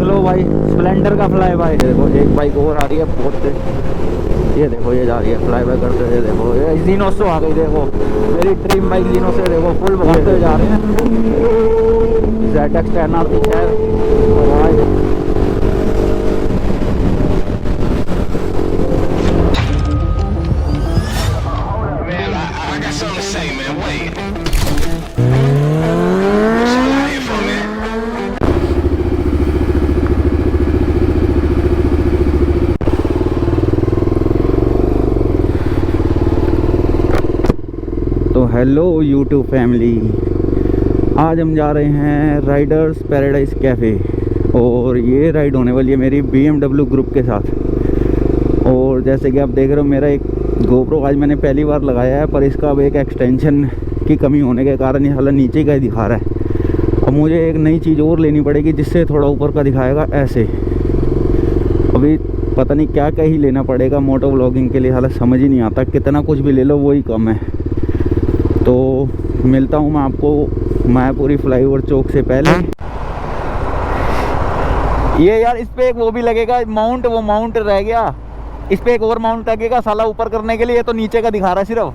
लो भाई, स्प्लेंडर का fly bye. देखो एक बाइक और आ रही है बहुत तेज, ये देखो ये जा रही है फ्लाई बाय करते हुए। देखो ये जीनोसो आ गई, देखो मेरी ड्रीम बाइक जीनोसो। देखो फुल भगाते हुए जा रहे हैं। ZX 10R है। तो हेलो यूट्यूब फैमिली, आज हम जा रहे हैं राइडर्स पैराडाइज कैफ़े और ये राइड होने वाली है मेरी BMW ग्रुप के साथ। और जैसे कि आप देख रहे हो मेरा एक GoPro आज मैंने पहली बार लगाया है, पर इसका अब एक एक्सटेंशन की कमी होने के कारण ये हालांकि नीचे का ही दिखा रहा है। अब मुझे एक नई चीज़ और लेनी पड़ेगी जिससे थोड़ा ऊपर का दिखाएगा ऐसे। अभी पता नहीं क्या क्या ही लेना पड़ेगा मोटो व्लॉगिंग के लिए, हालांकि समझ ही नहीं आता। कितना कुछ भी ले लो वही कम है। तो मिलता हूँ मैं आपको मायापुरी फ्लाईओवर चौक से पहले। ये यार इस पे एक वो भी लगेगा माउंट, वो माउंट रह गया। इस पे एक और माउंट लगेगा साला ऊपर करने के लिए, तो नीचे का दिखा रहा है सिर्फ।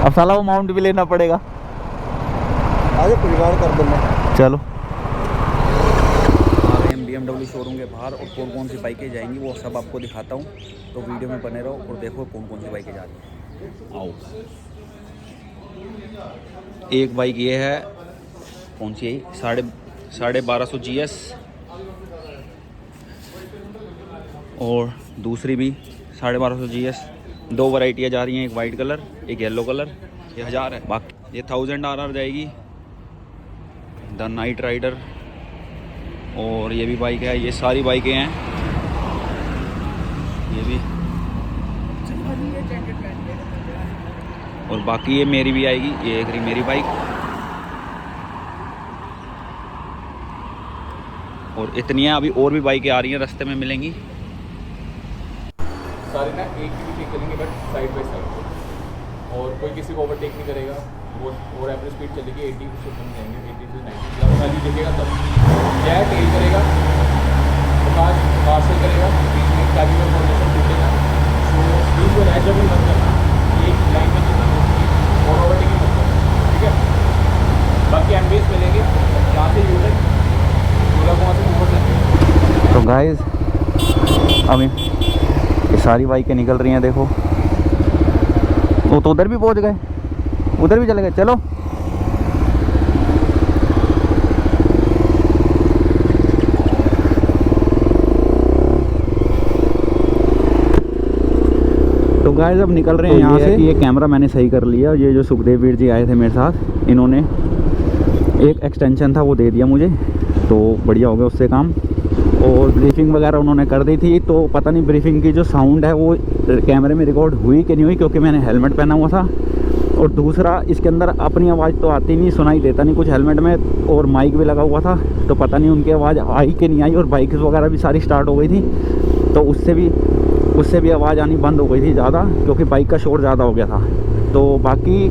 अब साला वो माउंट भी लेना पड़ेगा। आगे परिवार कर देना। चलो आ गए हम BMW शोरूम के बाहर और कौन कौन सी बाइकें जाएंगी वो सब आपको दिखाता हूँ। तो वीडियो में बने रहो और देखो कौन कौन सी बाइकें जा रही हैं। आओ, एक बाइक ये है, कौन सी है, 1250 GS। और दूसरी भी 1250 GS। दो वैरायटियाँ जा रही हैं, एक वाइट कलर एक येलो कलर। ये 1000 है। बाकी ये 1000 RR जाएगी, द नाइट राइडर। और ये भी बाइक है, ये सारी बाइकें हैं। ये भी, और बाकी ये मेरी भी आएगी, ये एक रही मेरी बाइक। और इतनी है, अभी और भी बाइकें आ रही हैं, रास्ते में मिलेंगी सारे ना। एक भी चलेंगे बट साइड बाई साइड, और कोई किसी को ओवरटेक नहीं करेगा। वो और एवरेज स्पीड चलेगी 80 से कम जाएंगे, 80 से 90 वाली दिखेगा तब क्या है, टेल करेगा तो कार से करेगा, बीच में कैबी में पोजीशन टूटेगा। तो बीच में रह जब मत करना, एक लाइन में जितना और ओवरटेकिंग मत करना, ठीक है। बाकी एमबीएस मिलेंगे यहाँ से यूनिट पूरा वहाँ से ऊपर जाएंगे। तो गाइस अभी ये सारी बाइकें निकल रही हैं, देखो वो तो उधर भी पहुंच गए, उधर भी चले गए। चलो तो गाइस अब निकल रहे हैं यहाँ से। ये कैमरा मैंने सही कर लिया। ये जो सुखदेव वीर जी आए थे मेरे साथ, इन्होंने एक एक्सटेंशन था वो दे दिया मुझे, तो बढ़िया हो गया उससे काम। और ब्रीफिंग वगैरह उन्होंने कर दी थी, तो पता नहीं ब्रीफिंग की जो साउंड है वो कैमरे में रिकॉर्ड हुई कि नहीं हुई, क्योंकि मैंने हेलमेट पहना हुआ था। और दूसरा इसके अंदर अपनी आवाज़ तो आती नहीं, सुनाई देता नहीं कुछ हेलमेट में, और माइक भी लगा हुआ था, तो पता नहीं उनकी आवाज़ आई कि नहीं आई। और बाइक वगैरह भी सारी स्टार्ट हो गई थी, तो उससे भी आवाज़ आनी बंद हो गई थी ज़्यादा, क्योंकि बाइक का शोर ज़्यादा हो गया था। तो बाकी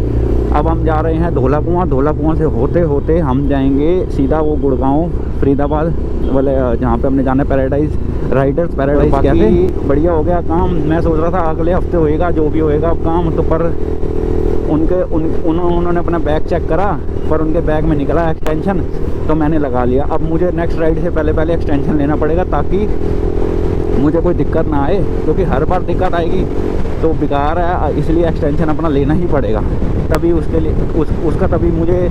अब हम जा रहे हैं धोला कुआं से होते होते हम जाएंगे सीधा वो गुड़गांव फरीदाबाद वाले, जहाँ पे हमने जाना है पैराडाइज राइडर्स पैराडाइज कैफे। बढ़िया हो गया काम। मैं सोच रहा था अगले हफ्ते होएगा जो भी होएगा अब काम, तो पर उन्होंने अपना बैग चेक करा, पर उनके बैग में निकला एक्सटेंशन, तो मैंने लगा लिया। अब मुझे नेक्स्ट राइड से पहले एक्सटेंशन लेना पड़ेगा ताकि मुझे कोई दिक्कत ना आए, क्योंकि हर बार दिक्कत आएगी तो बेकार है। इसलिए एक्सटेंशन अपना लेना ही पड़ेगा, तभी उसके लिए उसका तभी मुझे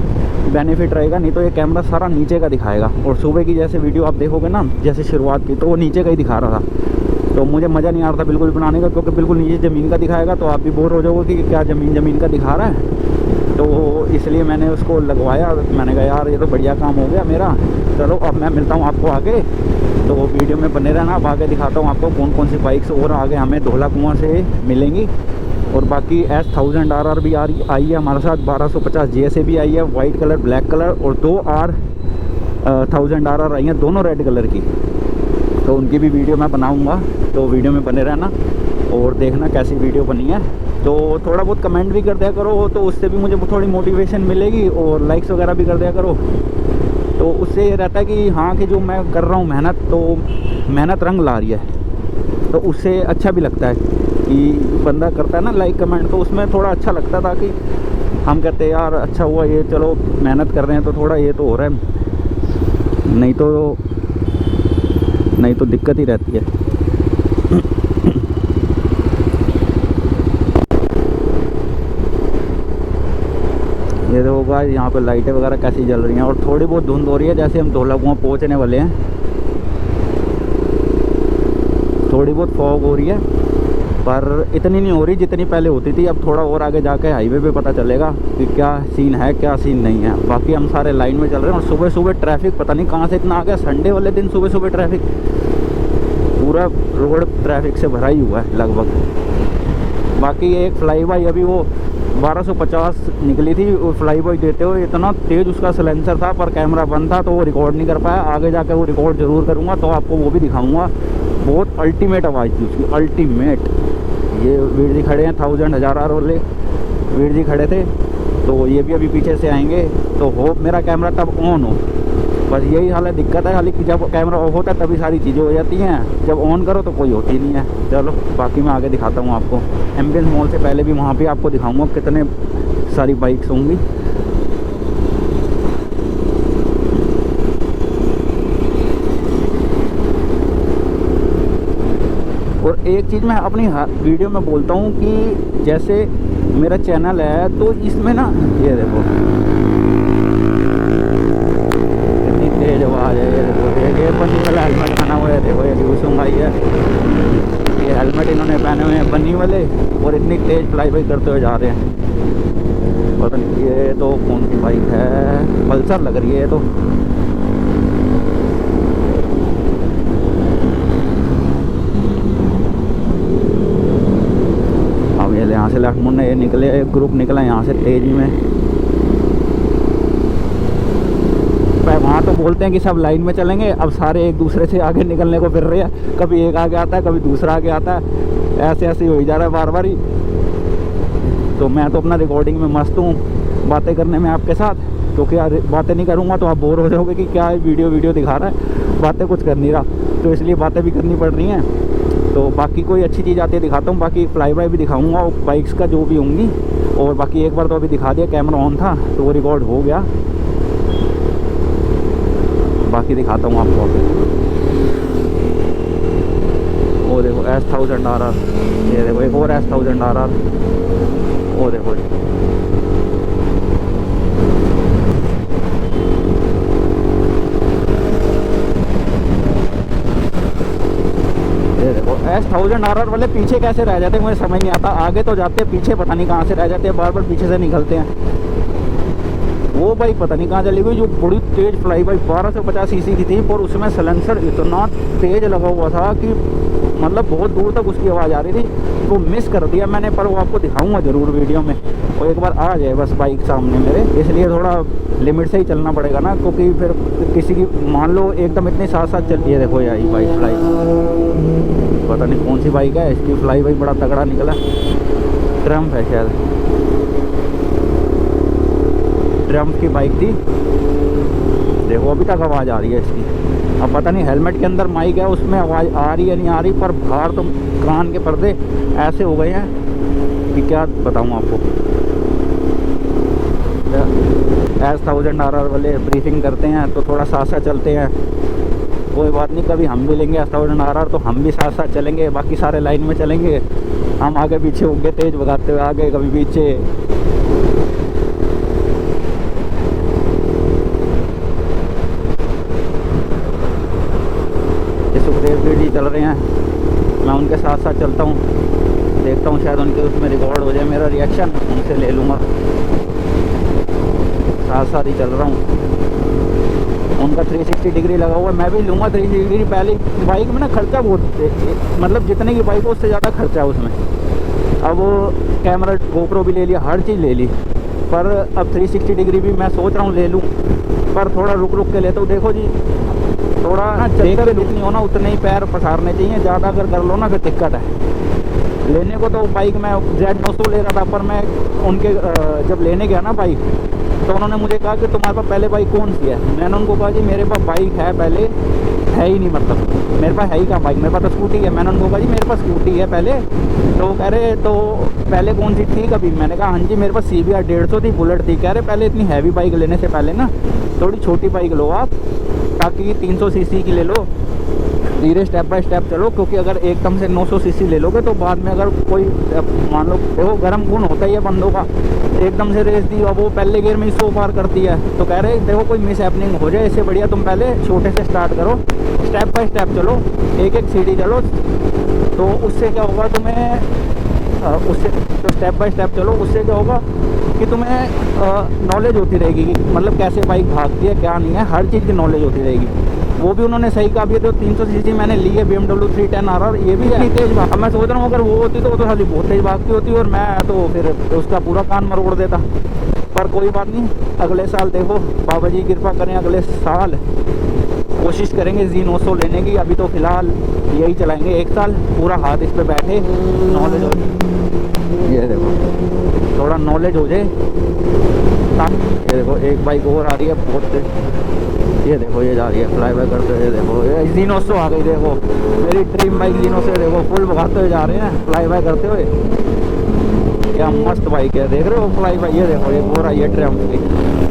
बेनिफिट रहेगा। नहीं तो ये कैमरा सारा नीचे का दिखाएगा। और सुबह की जैसे वीडियो आप देखोगे ना, जैसे शुरुआत की, तो वो नीचे का ही दिखा रहा था, तो मुझे मज़ा नहीं आ रहा था बिल्कुल बनाने का, क्योंकि बिल्कुल नीचे ज़मीन का दिखाएगा तो आप भी बोर हो जाओगे कि क्या ज़मीन का दिखा रहा है। तो इसलिए मैंने उसको लगवाया। मैंने कहा यार ये तो बढ़िया काम हो गया मेरा। चलो अब मैं मिलता हूँ आपको आगे, तो वीडियो में बने रहना। अब आगे दिखाता हूँ आपको कौन कौन सी बाइक्स और आगे हमें धोला कुआं से मिलेंगी। और बाकी S1000 RR भी आई है हमारे साथ, 1250 GSA भी आई है, वाइट कलर ब्लैक कलर, और 2 R1000 RR आई हैं, दोनों रेड कलर की। तो उनकी भी वीडियो मैं बनाऊंगा, तो वीडियो में बने रहना और देखना कैसी वीडियो बनी है। तो थोड़ा बहुत कमेंट भी कर दिया करो, तो उससे भी मुझे थोड़ी मोटिवेशन मिलेगी, और लाइक्स वगैरह भी कर दिया करो। तो उससे ये रहता है कि हाँ कि जो मैं कर रहा हूँ मेहनत, तो मेहनत रंग ला रही है, तो उससे अच्छा भी लगता है कि बंदा करता है ना लाइक कमेंट, तो उसमें थोड़ा अच्छा लगता था कि हम कहते हैं यार अच्छा हुआ ये, चलो मेहनत कर रहे हैं तो थोड़ा ये तो हो रहा है, नहीं तो दिक्कत ही रहती है। ये देखो गाइस यहाँ पे लाइटें वगैरह कैसी जल रही हैं, और थोड़ी बहुत धुंध हो रही है, जैसे हम धौला कुआं पहुँचने वाले हैं, थोड़ी बहुत फॉग हो रही है, पर इतनी नहीं हो रही जितनी पहले होती थी। अब थोड़ा और आगे जाके हाईवे पे पता चलेगा कि क्या सीन है क्या सीन नहीं है। बाकी हम सारे लाइन में चल रहे हैं, और सुबह सुबह ट्रैफिक पता नहीं कहाँ से इतना आ गया। संडे वाले दिन सुबह सुबह ट्रैफिक, पूरा रोड ट्रैफिक से भरा ही हुआ है लगभग। बाकी एक फ्लाई बाई अभी वो 1250 निकली थी, वो फ्लाई बाई देते हुए इतना तेज़ उसका सिलेंसर था, पर कैमरा बंद था तो वो रिकॉर्ड नहीं कर पाया। आगे जाकर वो रिकॉर्ड ज़रूर करूँगा, तो आपको वो भी दिखाऊँगा। बहुत अल्टीमेट आवाज़ थी उसकी, अल्टीमेट। ये वीर जी खड़े हैं 1000 RR वाले, वीर जी खड़े थे, तो ये भी अभी पीछे से आएंगे, तो होप मेरा कैमरा तब ऑन हो। बस यही हाल है, दिक्कत है खाली कि जब कैमरा ऑफ होता है तभी सारी चीज़ें हो जाती हैं, जब ऑन करो तो कोई होती नहीं है। चलो बाकी मैं आगे दिखाता हूँ आपको। एम्बियंस मॉल से पहले भी वहाँ पे आपको दिखाऊँगा कितने सारी बाइक्स होंगी। और एक चीज़ मैं अपनी वीडियो में बोलता हूँ कि जैसे मेरा चैनल है, तो इसमें ना ये देखो कितनी तेज आवाज़ है। ये देखो ये बन्नी वाला हेलमेट पहना हुआ है, देखो ये यूसुंग आई है, ये हेलमेट इन्होंने पहने हुए हैं बन्नी वाले, और इतनी तेज फ्लाई बाई करते हुए जा रहे हैं। पता नहीं ये तो कौन सी बाइक है, पल्सर लग रही है ये तो। यहाँ से लेफ्ट मुड़ने ये निकले, एक ग्रुप निकला यहाँ से तेजी में। वहाँ तो बोलते हैं कि सब लाइन में चलेंगे, अब सारे एक दूसरे से आगे निकलने को फिर रहे हैं। कभी एक आगे आता है, कभी दूसरा आगे आता है, ऐसे ऐसे हो ही जा रहा है बार बार ही। तो मैं तो अपना रिकॉर्डिंग में मस्त हूँ, बातें करने में आपके साथ, क्योंकि यार बातें नहीं करूँगा तो आप बोर हो जाओगे कि क्या वीडियो दिखा रहा है, बातें कुछ कर नहीं रहा, तो इसलिए बातें भी करनी पड़ रही हैं। तो बाकी कोई अच्छी चीज़ आती है दिखाता हूँ, बाकी फ्लाई बाई भी दिखाऊंगा, और बाइक्स का जो भी होंगी। और बाकी एक बार तो अभी दिखा दिया, कैमरा ऑन था तो वो रिकॉर्ड हो गया। बाकी दिखाता हूँ आपको अभी। वो देखो S1000 RR, ये देखो एक और S1000 RR, वो देखो S1000 RR वाले पीछे कैसे रह जाते हैं मुझे समझ नहीं आता। आगे तो जाते हैं, पीछे पता नहीं कहाँ से रह जाते हैं, बार बार पीछे से निकलते हैं। वो बाइक पता नहीं कहाँ चली गई, जो बड़ी तेज़ फ्लाई बाइक 1250 सीसी की थी, पर उसमें सिलेंसर इतना तेज़ लगा हुआ था कि मतलब बहुत दूर तक उसकी आवाज़ आ रही थी। वो मिस कर दिया मैंने, पर वो आपको दिखाऊंगा ज़रूर वीडियो में। और एक बार आ जाए बस बाइक सामने मेरे, इसलिए थोड़ा लिमिट से ही चलना पड़ेगा ना, क्योंकि फिर किसी की मान लो एकदम इतने साथ साथ चलती है। देखो यार बाइक फ्लाई, पता नहीं कौन सी बाइक है, इसकी फ्लाई बाइक बड़ा तगड़ा निकला, ट्रम्प है शायद, ट्रम्प की बाइक थी। देखो अभी तक आवाज़ आ रही है इसकी। अब पता नहीं हेलमेट के अंदर माइक है, उसमें आवाज़ आ रही है नहीं आ रही, पर बाहर तो कान के पर्दे ऐसे हो गए हैं कि क्या बताऊँ आपको। S1000 RR वाले ब्रीफिंग करते हैं तो थोड़ा साथ साथ चलते हैं, कोई बात नहीं, कभी हम भी लेंगे S1000 RR तो हम भी साथ साथ चलेंगे, बाकी सारे लाइन में चलेंगे। हम आगे पीछे होंगे तेज़ भगाते हुए, आगे कभी पीछे। सुखदेव जी चल रहे हैं, मैं उनके साथ साथ चलता हूँ, देखता हूँ शायद उनके उसमें रिकॉर्ड हो जाए मेरा रिएक्शन, उनसे ले लूँगा। साथ साथ ही चल रहा हूँ, उनका 360 डिग्री लगा हुआ है, मैं भी लूँगा 360 डिग्री। पहले बाइक में ना खर्चा बहुत, मतलब जितने की बाइक हो उससे ज़्यादा खर्चा है उसमें। अब कैमरा गोप्रो भी ले लिया, हर चीज़ ले ली, पर अब 360 डिग्री भी मैं सोच रहा हूँ ले लूँ, पर थोड़ा रुक रुक के लेता हूँ। देखो जी थोड़ा ना चलेगा, जितनी हो ना उतने ही पैर पसारने चाहिए, ज़्यादा अगर कर लो ना फिर दिक्कत है। लेने को तो बाइक मैं Z900 ले रहा था, पर मैं उनके जब लेने गया ना बाइक, तो उन्होंने मुझे कहा कि तुम्हारे पास पहले बाइक कौन सी है। मैंने उनको कहा जी मेरे पास बाइक है पहले है ही नहीं, मतलब मेरे पास है ही कहाँ बाइक, मेरे पास तो स्कूटी है। मैंने उनको कहा जी मेरे पास स्कूटी है पहले। तो वो कह रहे तो पहले कौन सी थी कभी? मैंने कहा हाँ जी मेरे पास CBR 150 थी, बुलेट थी। कह रहे पहले इतनी हैवी बाइक लेने से पहले ना थोड़ी छोटी बाइक लो आप, ताकि 300 सीसी की ले लो, धीरे स्टेप बाय स्टेप चलो, क्योंकि अगर एकदम से 900 सीसी ले लोगे तो बाद में अगर कोई मान लो देखो गर्म खून होता ही है बंदों का, एकदम से रेस दी और वो पहले गियर में ही 100 पार करती है। तो कह रहे देखो कोई मिस हैपनिंग हो जाए, इससे बढ़िया तुम पहले छोटे से स्टार्ट करो, स्टेप बाय स्टेप चलो, एक एक सीढ़ी चलो। तो उससे क्या होगा तुम्हें उससे तो स्टेप बाय स्टेप चलो, उससे क्या होगा कि तुम्हें नॉलेज होती रहेगी कि मतलब कैसे बाइक भागती है क्या नहीं है, हर चीज़ की नॉलेज होती रहेगी। वो भी उन्होंने सही कहा। भी तो 300 सीसी मैंने ली है BMW 310 RR, ये भी है तेज़ भाग। अब मैं सोच रहा हूँ अगर वो होती तो वो तो खाली बहुत तेज़ भागती होती और मैं तो फिर उसका पूरा कान मरोड़ देता। पर कोई बात नहीं, अगले साल देखो बाबा जी कृपा करें, अगले साल कोशिश करेंगे Z900 लेने की। अभी तो फ़िलहाल यही चलाएंगे 1 साल, पूरा हाथ इस पर बैठे, नॉलेज हो जाए। ये देखो थोड़ा नॉलेज हो जाए। ये देखो एक बाइक और आ रही है बहुत तेज, ये देखो ये जा रही है फ्लाई बाय करते हुए। देखो ये Z900 आ गई, देखो मेरी ड्रीम बाइक Z900, देखो फुल भगाते हुए जा रहे हैं फ्लाई बाय करते हुए। क्या मस्त बाइक है, देख रहे हो फ्लाई बाय। ये देखो ये हो रहा है ट्रम्प की,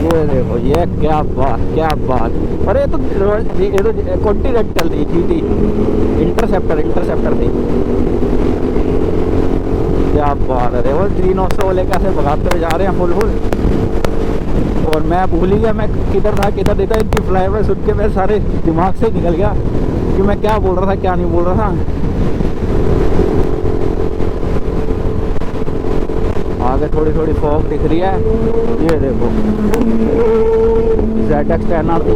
ये देखो ये क्या बात क्या बात। अरे ये तो कॉन्टिनेंटल थी, GT इंटरसेप्टर थी। क्या बात है, देखो Z900 वाले कैसे भगाते हुए जा रहे हैं फुल। और मैं भूल ही गया मैं किधर था देता इनकी फ्लाई बाय सुन के मेरे सारे दिमाग से निकल गया कि मैं क्या बोल रहा था क्या नहीं बोल रहा था। आगे थोड़ी थोड़ी फॉग दिख रही है, ये देखो ZX 10R की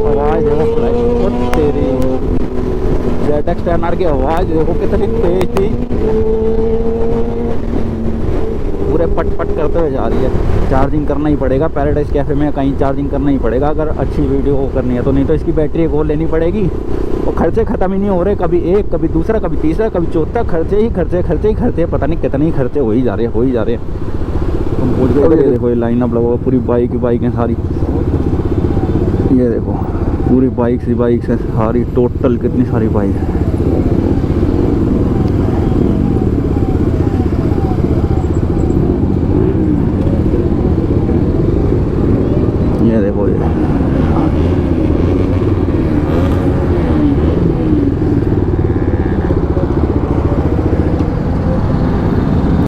आवाज़ देखो, फ्लाई तेरी ZX 10R की आवाज़ देखो कितनी तेज थी, पूरे पट पट करते हुए जा रही है। चार्जिंग करना ही पड़ेगा पैराडाइज कैफ़े में, कहीं चार्जिंग करना ही पड़ेगा अगर अच्छी वीडियो करनी है तो, नहीं तो इसकी बैटरी एक और लेनी पड़ेगी। और खर्चे ख़त्म ही नहीं हो रहे, कभी एक कभी दूसरा कभी तीसरा कभी चौथा, खर्चे ही खर्चे, पता नहीं कितने ही खर्चे हो ही जा रहे हैं। तुम पूछ गए देखो ये लाइन अप लगा पूरी बाइक है सारी, ये देखो पूरी बाइक से सारी टोटल कितनी सारी बाइक है। ये देखो ये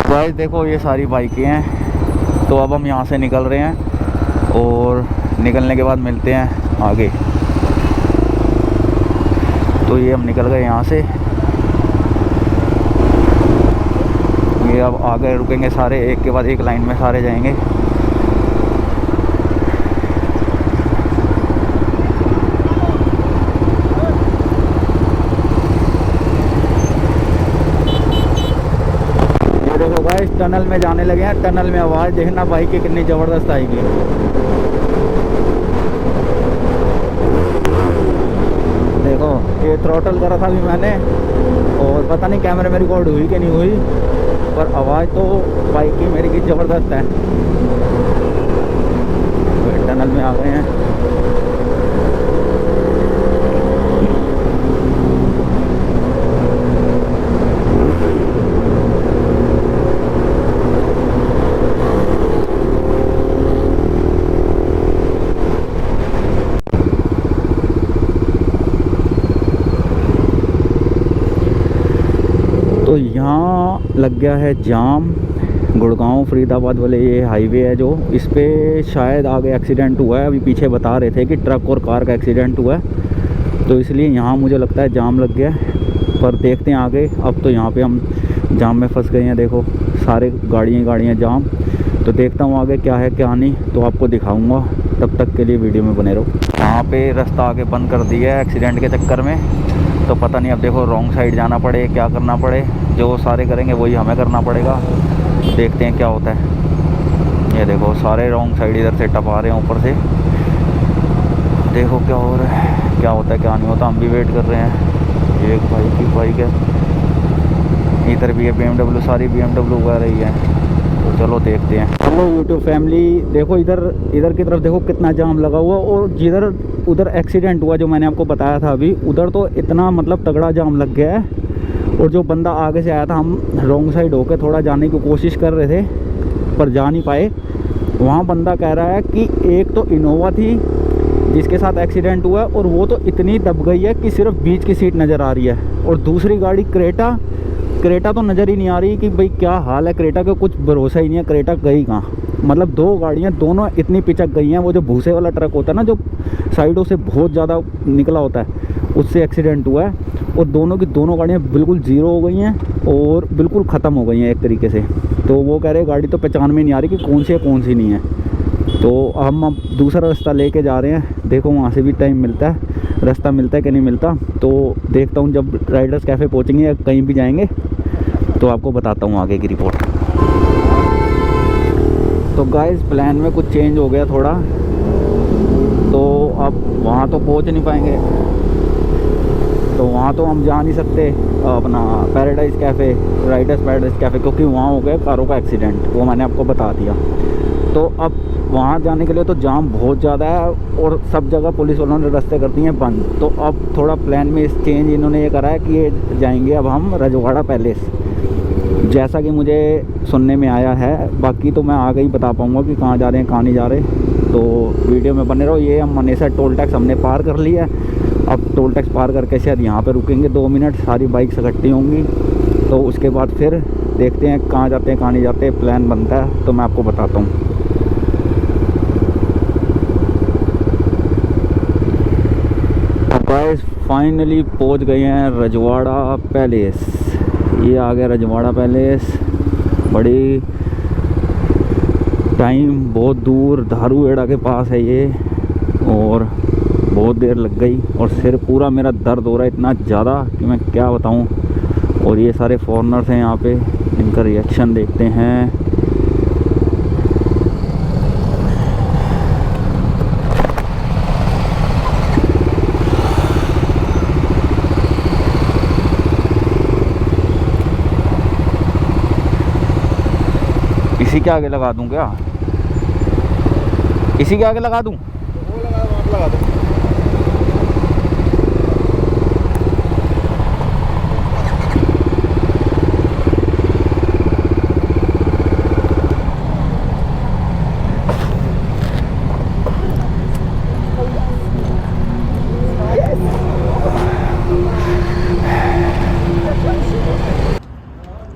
गाइस देखो ये सारी बाइकें हैं। तो अब हम यहाँ से निकल रहे हैं और निकलने के बाद मिलते हैं आगे। तो ये हम निकल गए यहाँ से, ये अब आगे रुकेंगे सारे, एक के बाद एक लाइन में सारे जाएंगे। इस टनल में जाने लगे हैं, टनल में आवाज़ देखना बाइक की कितनी ज़बरदस्त आएगी। देखो ये थ्रॉटल करा था अभी मैंने, और पता नहीं कैमरे में रिकॉर्ड हुई कि नहीं हुई, पर आवाज़ तो बाइक की मेरी की ज़बरदस्त है। टनल में आ गए हैं। तो यहाँ लग गया है जाम, गुड़गांव फरीदाबाद वाले ये हाईवे है जो, इस पे शायद आगे एक्सीडेंट हुआ है। अभी पीछे बता रहे थे कि ट्रक और कार का एक्सीडेंट हुआ है, तो इसलिए यहाँ मुझे लगता है जाम लग गया है। पर देखते हैं आगे। अब तो यहाँ पे हम जाम में फंस गए हैं, देखो सारे गाड़ियाँ जाम। तो देखता हूँ आगे क्या है क्या नहीं, तो आपको दिखाऊँगा। तब तक के लिए वीडियो में बने रहो। यहाँ पे रास्ता आगे बंद कर दिया है एक्सीडेंट के चक्कर में, तो पता नहीं अब देखो रॉन्ग साइड जाना पड़े क्या करना पड़े, जो सारे करेंगे वही हमें करना पड़ेगा। देखते हैं क्या होता है। ये देखो सारे रॉन्ग साइड इधर से टपा रहे हैं ऊपर से, देखो क्या हो रहा है क्या होता है क्या नहीं होता। हम भी वेट कर रहे हैं। ये एक भाई की बाइक है, इधर भी है BMW, सारी BMW आ रही है। चलो देखते हैं। चलो यूट्यूब फैमिली, देखो इधर की तरफ देखो कितना जाम लगा हुआ, और जिधर उधर एक्सीडेंट हुआ जो मैंने आपको बताया था अभी, उधर तो इतना मतलब तगड़ा जाम लग गया है। और जो बंदा आगे से आया था, हम रॉन्ग साइड होकर थोड़ा जाने की कोशिश कर रहे थे पर जा नहीं पाए। वहाँ बंदा कह रहा है कि एक तो इनोवा थी जिसके साथ एक्सीडेंट हुआ, और वो तो इतनी दब गई है कि सिर्फ बीच की सीट नज़र आ रही है, और दूसरी गाड़ी क्रेटा तो नज़र ही नहीं आ रही कि भाई क्या हाल है क्रेटा का, कुछ भरोसा ही नहीं है क्रेटा गई कहाँ। मतलब दो गाड़ियाँ दोनों इतनी पिचक गई हैं। वो जो भूसे वाला ट्रक होता है ना, जो साइडों से बहुत ज़्यादा निकला होता है, उससे एक्सीडेंट हुआ है, और दोनों की दोनों गाड़ियाँ बिल्कुल ज़ीरो हो गई हैं और बिल्कुल ख़त्म हो गई हैं एक तरीके से। तो वो कह रहे गाड़ी तो पहचान में नहीं आ रही कि कौन सी है कौन सी नहीं है। तो हम अब दूसरा रास्ता लेके जा रहे हैं, देखो वहाँ से भी टाइम मिलता है, रास्ता मिलता है कि नहीं मिलता। तो देखता हूँ जब राइडर्स कैफ़े पहुँचेंगे या कहीं भी जाएंगे तो आपको बताता हूँ आगे की रिपोर्ट। तो गाइस प्लान में कुछ चेंज हो गया थोड़ा, तो अब वहाँ तो पहुँच नहीं पाएंगे, तो वहाँ तो हम जा नहीं सकते अपना paradise cafe, Riders paradise cafe, क्योंकि वहाँ हो गया कारों का एक्सीडेंट, वो मैंने आपको बता दिया। तो अब वहाँ जाने के लिए तो जाम बहुत ज़्यादा है, और सब जगह पुलिस वालों ने रास्ते कर दिए हैं बंद। तो अब थोड़ा प्लान में इस चेंज इन्होंने ये करा है कि ये जाएंगे अब हम रजवाड़ा पैलेस, जैसा कि मुझे सुनने में आया है। बाकी तो मैं आगे ही बता पाऊँगा कि कहाँ जा रहे हैं कहाँ नहीं जा रहे, तो वीडियो में बने रहो। ये हम मनेसर टोल टैक्स हमने पार कर लिया है, अब टोल टैक्स पार करके शायद यहाँ पे रुकेंगे 2 मिनट, सारी बाइक्स इकट्ठी होंगी, तो उसके बाद फिर देखते हैं कहाँ जाते हैं कहाँ नहीं जाते। प्लान बनता है तो मैं आपको बताता हूँ। गाइस फाइनली पहुँच गए हैं रजवाड़ा पैलेस। ये आ गया रजवाड़ा पैलेस, बड़ी टाइम बहुत दूर धारूहेड़ा के पास है ये, और बहुत देर लग गई, और सिर पूरा मेरा दर्द हो रहा है इतना ज़्यादा कि मैं क्या बताऊं। और ये सारे फॉरेनर्स हैं यहाँ पे, इनका रिएक्शन देखते हैं। इसी के आगे लगा दूं क्या? इसी के आगे लगा दूं? वो लगा दो, आप लगा दो।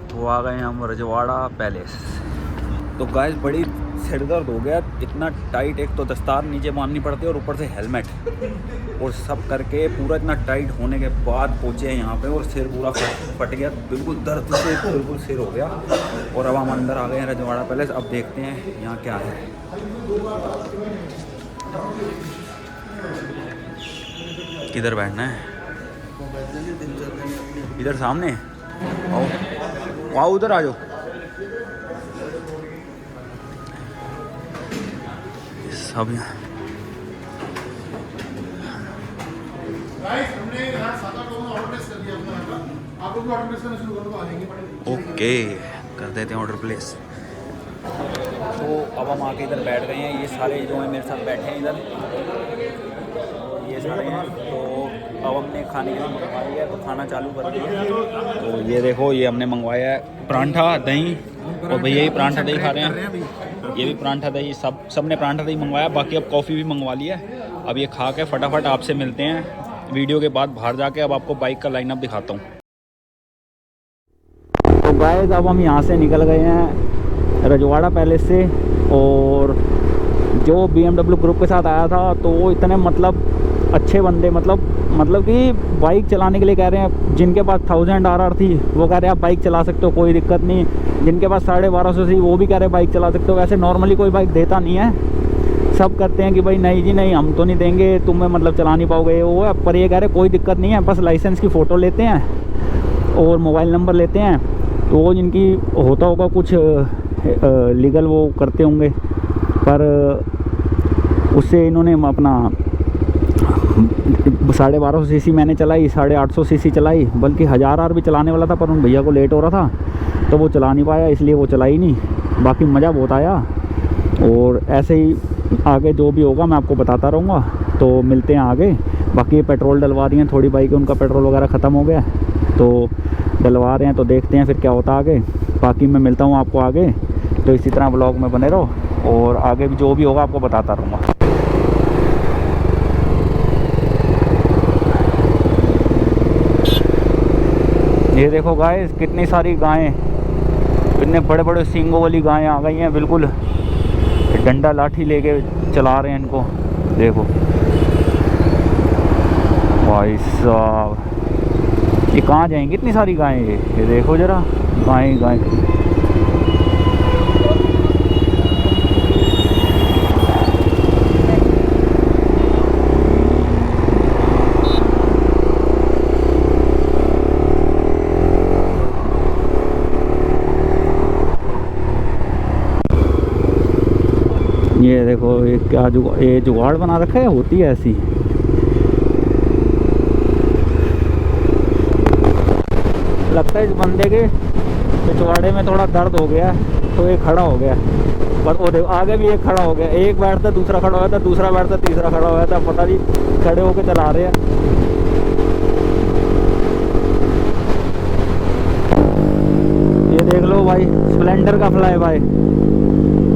तो आ गए हम रजवाड़ा पैलेस। तो गाइस बड़ी सिर दर्द हो गया, इतना टाइट, एक तो दस्तार नीचे बांधनी पड़ती है और ऊपर से हेलमेट, और सब करके पूरा इतना टाइट होने के बाद पहुँचे हैं यहाँ पे, और सिर पूरा फट गया, बिल्कुल दर्द से बिल्कुल सिर हो गया। और अब हम अंदर आ गए हैं रजवाड़ा पैलेस। अब देखते हैं यहाँ क्या है। किधर बैठना है? इधर सामने आओ, आओ उधर आ जाओ। सब ओके कर देते हैं ऑर्डर प्लेस। तो अब हम आके इधर बैठ गए हैं, ये सारे जो हैं मेरे साथ बैठे हैं इधर, ये सारे हैं। तो अब हमने खाने के लिए मंगवा लिया है, तो खाना चालू कर दिया। तो ये देखो, ये हमने मंगवाया है परांठा दही, और भैया ये परांठा दही खा रहे हैं, ये भी परांठा दही, सब ने परांठा दही मंगवाया। बाकी अब कॉफ़ी भी मंगवा लिया है। अब ये खा के फटाफट आपसे मिलते हैं वीडियो के बाद बाहर जाके। अब आपको बाइक का लाइनअप दिखाता हूँ। तो गाइस अब हम यहाँ से निकल गए हैं रजवाड़ा पैलेस से, और जो BMW ग्रुप के साथ आया था तो वो इतने मतलब अच्छे बंदे, मतलब कि बाइक चलाने के लिए कह रहे हैं। जिनके पास 1000 RR थी वो कह रहे हैं आप बाइक चला सकते हो, कोई दिक्कत नहीं। जिनके पास 1250 थी वो भी कह रहे हैं बाइक चला सकते हो। वैसे नॉर्मली कोई बाइक देता नहीं है, सब करते हैं कि भाई नहीं जी नहीं, हम तो नहीं देंगे, तुम्हें मतलब चला नहीं पाओगे वो है। पर ये कह रहे कोई दिक्कत नहीं है, बस लाइसेंस की फ़ोटो लेते हैं और मोबाइल नंबर लेते हैं, तो वो जिनकी होता होगा कुछ लीगल वो करते होंगे। पर उससे इन्होंने अपना 1250 सीसी मैंने चलाई, 850 सीसी चलाई, बल्कि 1000 RR भी चलाने वाला था, पर उन भैया को लेट हो रहा था तो वो चला नहीं पाया, इसलिए वो चलाई नहीं। बाकी मज़ा बहुत आया, और ऐसे ही आगे जो भी होगा मैं आपको बताता रहूँगा। तो मिलते हैं आगे। बाकी पेट्रोल डलवा दिए हैं, थोड़ी बाइक उनका पेट्रोल वगैरह ख़त्म हो गया है तो डलवा रहे हैं, तो देखते हैं फिर क्या होता है आगे। बाकी मैं मिलता हूँ आपको आगे, तो इसी तरह ब्लॉग में बने रहो, और आगे भी जो भी होगा आपको बताता रहूँगा। ये देखो गाइस, कितनी सारी गायें, इतने बड़े बड़े सींगों वाली गायें आ गई हैं, बिल्कुल डंडा लाठी लेके चला रहे हैं इनको। देखो भाई साहब, ये कहाँ जाएंगी इतनी सारी गायें? ये देखो ज़रा, गायें गायें। ये देखो, ये क्या ये जुगाड़ बना रखा है, होती है ऐसी। लगता है इस बंदे के पिछवाड़े में थोड़ा दर्द हो गया, तो ये खड़ा हो गया। पर वो देखो आगे भी एक खड़ा हो गया, एक बैठता दूसरा खड़ा हो जाता, दूसरा बैठता तीसरा खड़ा हो जाता, पता नहीं खड़े होके चला रहे हैं। ये देख लो भाई, स्प्लेंडर का फ्लाई बाय,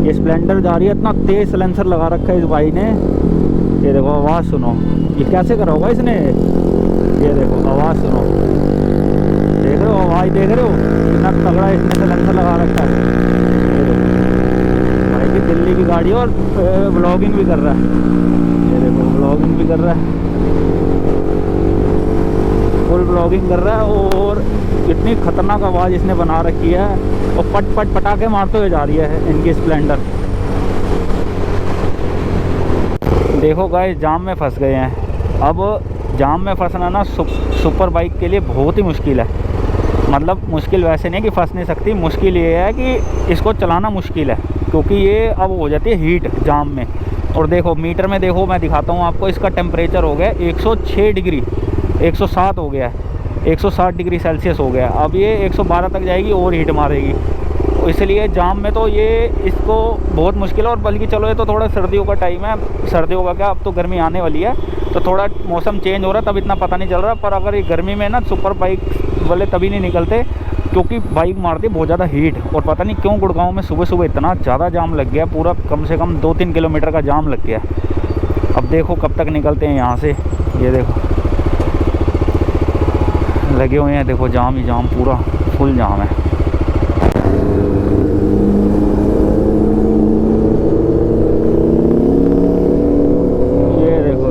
ये स्प्लेंडर जा रही है, इतना तेज सिलेंसर लगा रखा है इस भाई ने। ये देखो आवाज़ सुनो, ये कैसे करा होगा इसने। ये देखो आवाज़ सुनो, देख रहे हो आवाज़, देख रहे हो कितना तगड़ा इसने सिलेंसर लगा रखा है। ये देखो भाई की दिल्ली की गाड़ी है, और ब्लॉगिंग भी कर रहा है। ये देखो ब्लॉगिंग भी कर रहा है, फुल ब्लॉगिंग कर रहा है, और इतनी खतरनाक आवाज़ इसने बना रखी है, और पट पट पटाखे मारते हुए जा रही है इनकी स्प्लेंडर। देखो गाइस, जाम में फंस गए हैं। अब जाम में फंसना ना सुपर बाइक के लिए बहुत ही मुश्किल है। मतलब मुश्किल वैसे नहीं कि फंस नहीं सकती, मुश्किल ये है कि इसको चलाना मुश्किल है, क्योंकि ये अब हो जाती है हीट जाम में। और देखो मीटर में, देखो मैं दिखाता हूँ आपको, इसका टेम्परेचर हो गया 106 डिग्री, 107 हो गया है, 160 डिग्री सेल्सियस हो गया। अब ये 112 तक जाएगी और हीट मारेगी, इसलिए जाम में तो ये इसको बहुत मुश्किल है। और बल्कि चलो, ये तो थोड़ा सर्दियों का टाइम है, सर्दियों का क्या, अब तो गर्मी आने वाली है, तो थोड़ा मौसम चेंज हो रहा है, तब इतना पता नहीं चल रहा। पर अगर ये गर्मी में ना, सुपर बाइक वाले तभी नहीं निकलते, क्योंकि बाइक मारती है बहुत ज़्यादा हीट। और पता नहीं क्यों गुड़गांव में सुबह सुबह इतना ज़्यादा जाम लग गया, पूरा कम से कम 2-3 किलोमीटर का जाम लग गया। अब देखो कब तक निकलते हैं यहाँ से। ये देखो लगे हुए हैं, देखो जाम ही जाम, पूरा फुल जाम है। ये देखो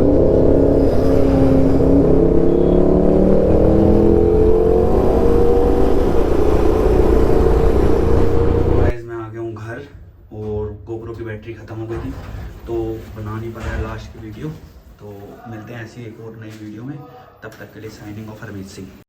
गाइस, मैं आ गया हूँ घर, और गोप्रो की बैटरी ख़त्म हो गई थी, तो बना नहीं पाया लास्ट की वीडियो। तो मिलते हैं ऐसी एक और नई वीडियो में, तब तक के लिए साइनिंग ऑफ हरमीत सिंह।